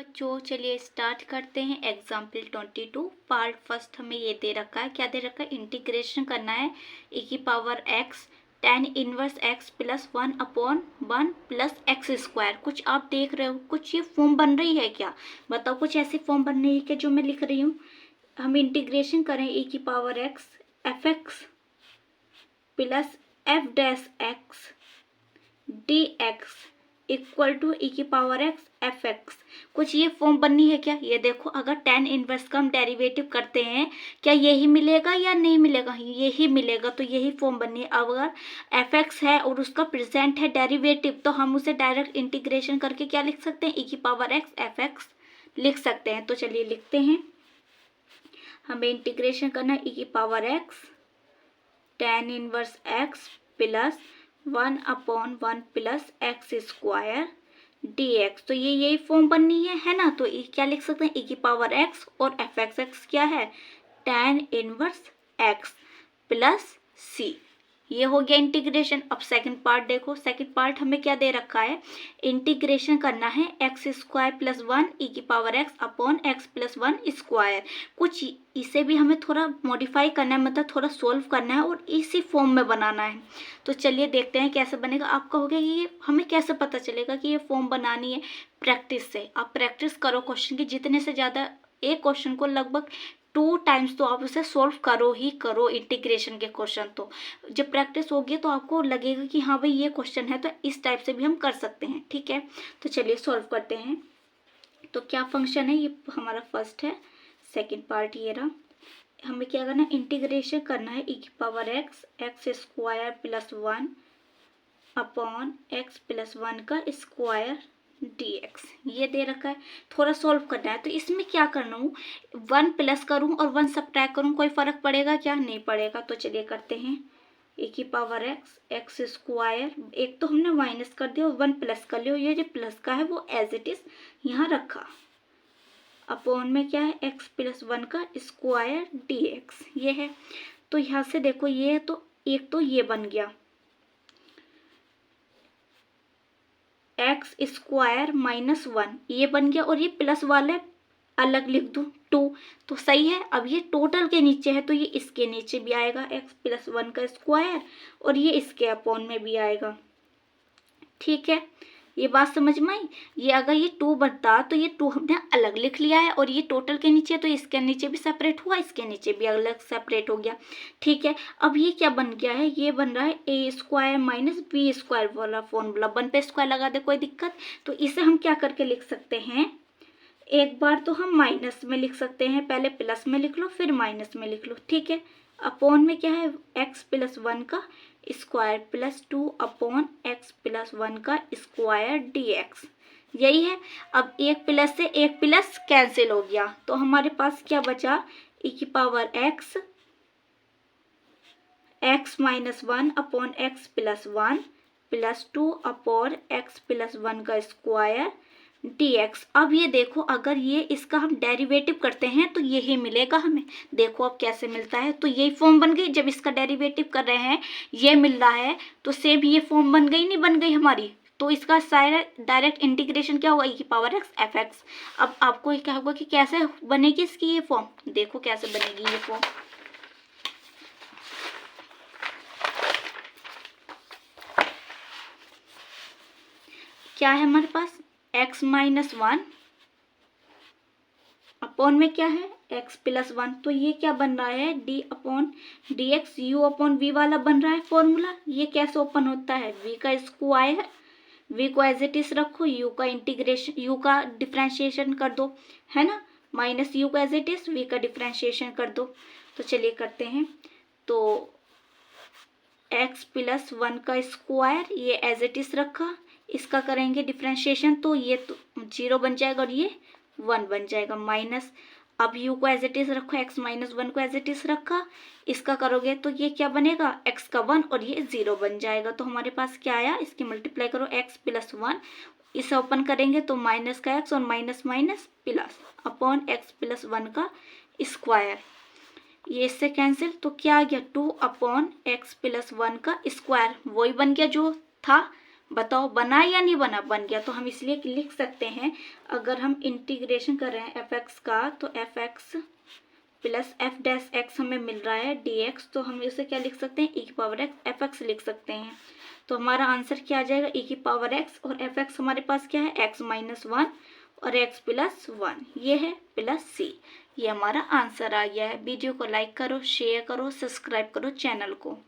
बच्चों चलिए स्टार्ट करते हैं। एग्जाम्पल 22 पार्ट फर्स्ट हमें ये दे रखा है। क्या दे रखा है? इंटीग्रेशन करना है e की power x tan inverse x plus 1/1 plus x square. कुछ आप देख रहे हो, कुछ ये फॉर्म बन रही है क्या? बताओ, कुछ ऐसी फॉर्म बन रही है क्या जो मैं लिख रही हूँ? हम इंटीग्रेशन करें e की power x fx plus f dash x dx equal to e की पावर x fx। कुछ ये फॉर्म बननी है क्या? ये देखो, अगर tan इनवर्स का हम डेरिवेटिव करते हैं, क्या यही मिलेगा या नहीं मिलेगा? यही मिलेगा, तो यही फॉर्म बननी है। अब अगर fx है और उसका प्रेजेंट है डेरिवेटिव, तो हम उसे डायरेक्ट इंटीग्रेशन करके क्या लिख सकते हैं? e की पावर x fx लिख सकते हैं। तो चलिए लिखते हैं। हमें इंटीग्रेशन करना है e की power x tan inverse x plus 1/1 plus x square dx। तो ये यही फॉर्म बननी है ना? तो क्या लिख सकते हैं? e की पावर x और fx क्या है? tan inverse x plus c। ये हो गया इंटीग्रेशन। अब सेकंड पार्ट देखो। सेकंड पार्ट हमें क्या दे रखा है? इंटीग्रेशन करना है एक्स स्क्वायर प्लस 1 e की power x upon x plus 1 square. कुछ इसे भी हमें थोड़ा मॉडिफाई करना है, मतलब थोड़ा सोल्व करना है और इसी फॉर्म में बनाना है। तो चलिए देखते हैं कैसे बनेगा। आप कहोगे कि ये हमें कैसे पता चलेगा कि ये फॉर्म बनानी है? प्रैक्टिस से। आप प्रैक्टिस करो क्वेश्चन की, जितने से ज़्यादा एक क्वेश्चन को लगभग 2 टाइम्स तो आप उसे सोल्व करो ही करो। इंटीग्रेशन के क्वेश्चन तो जब प्रैक्टिस होगी तो आपको लगेगा कि हाँ भाई ये क्वेश्चन है, तो इस टाइप से भी हम कर सकते हैं। ठीक है, तो चलिए सॉल्व करते हैं। तो क्या फंक्शन है? ये हमारा फर्स्ट है। सेकेंड पार्ट ये रहा। हमें क्या करना है? इंटीग्रेशन करना है e की power x square plus 1 upon x plus 1 का स्क्वायर dx। ये दे रखा है, थोड़ा सॉल्व करना है। तो इसमें क्या करना हूँ? 1 प्लस करूँ और 1 सब्ट्रैक्ट करूँ, कोई फर्क पड़ेगा क्या? नहीं पड़ेगा। तो चलिए करते हैं। e की पावर एक्स स्क्वायर, एक तो हमने माइनस कर दिया और 1 प्लस कर लिया। ये जो प्लस का है वो एज इट इज यहाँ रखा। अपॉन में क्या है? x प्लस 1 का स्क्वायर dx ये है। तो यहाँ से देखो, ये तो एक तो ये बन गया एक्स स्क्वायर माइनस 1, ये बन गया। और ये प्लस वाले अलग लिख दूँ 2, तो सही है। अब ये टोटल के नीचे है तो ये इसके नीचे भी आएगा एक्स प्लस 1 का स्क्वायर, और ये इसके अपॉन में भी आएगा। ठीक है, ये बात समझ में आई? ये अगर ये 2 बनता तो ये 2 हमने अलग लिख लिया है, और ये टोटल के नीचे तो इसके नीचे भी सेपरेट हुआ, इसके नीचे भी अलग सेपरेट हो गया। ठीक है, अब ये क्या बन गया है? ये बन रहा है ए स्क्वायर माइनस बी स्क्वायर वाला फॉर्मूला। 1 पे स्क्वायर लगा दे, कोई दिक्कत? तो इसे हम क्या करके लिख सकते हैं? एक बार तो हम माइनस में लिख सकते हैं, पहले प्लस में लिख लो फिर माइनस में लिख लो। ठीक है, अपॉन में क्या है? एक्स प्लस 1 का square plus 2 upon x plus 1 का स्क्वायर dx। यही है। अब एक प्लस से एक प्लस कैंसिल हो गया, तो हमारे पास क्या बचा? e की power x minus 1 upon x plus 1 plus 2 upon x plus 1 का स्क्वायर dx। अब ये देखो, अगर ये इसका हम डेरिवेटिव करते हैं तो यही मिलेगा हमें। देखो अब कैसे मिलता है। तो यही फॉर्म बन गई। जब इसका डेरिवेटिव कर रहे हैं ये मिल रहा है, तो सेम ये फॉर्म बन गई, नहीं बन गई हमारी? तो इसका सारा डायरेक्ट इंटीग्रेशन क्या होगा? e की पावर x fx। अब आपको क्या होगा कि कैसे बनेगी इसकी ये फॉर्म? देखो कैसे बनेगी ये फॉर्म। क्या है हमारे पास? x माइनस 1 अपॉन में क्या है? x plus 1। तो ये क्या बन रहा है? d upon D X U upon V वाला बन रहा है फॉर्मूला। ये कैसे ओपन होता है? v का स्क्वायर, v को एज इट इज रखो, u का इंटीग्रेशन, u का डिफ्रेंशिएशन कर दो, है ना? माइनस u का एज इट इज, v का डिफ्रेंशिएशन कर दो। तो चलिए करते हैं। तो x प्लस 1 का स्क्वायर, ये एज इट इज रखा, इसका करेंगे डिफ्रेंशिएशन तो ये तो 0 बन जाएगा और ये 1 बन जाएगा। माइनस, अब u को एज इट इज रखो, x माइनस 1 को एज इट इज रखा, इसका करोगे तो ये क्या बनेगा? x का 1 और ये 0 बन जाएगा। तो हमारे पास क्या आया? इसकी मल्टीप्लाई करो, x प्लस 1, इसे ओपन करेंगे तो माइनस का x और minus minus plus upon x plus 1 का स्क्वायर। ये इससे कैंसिल, तो क्या आ गया? 2 अपॉन एक्स प्लस 1 का स्क्वायर, वही बन गया जो था बताओ बना या नहीं बना? बन गया। तो हम इसलिए लिख सकते हैं, अगर हम इंटीग्रेशन कर रहे हैं एफ एक्स का, तो F x plus F dash x हमें मिल रहा है डी एक्स, तो हम इसे क्या लिख सकते हैं, ई की पावर एक्स एफ एक्स लिख सकते हैं। तो हमारा आंसर क्या आ जाएगा, ई की पावर एक्स, और एफ एक्स हमारे पास क्या है, एक्स माइनस वन और एक्स प्लस वन, ये है प्लस सी। ये हमारा आंसर आ गया है। वीडियो को लाइक करो, शेयर करो, सब्सक्राइब करो चैनल को।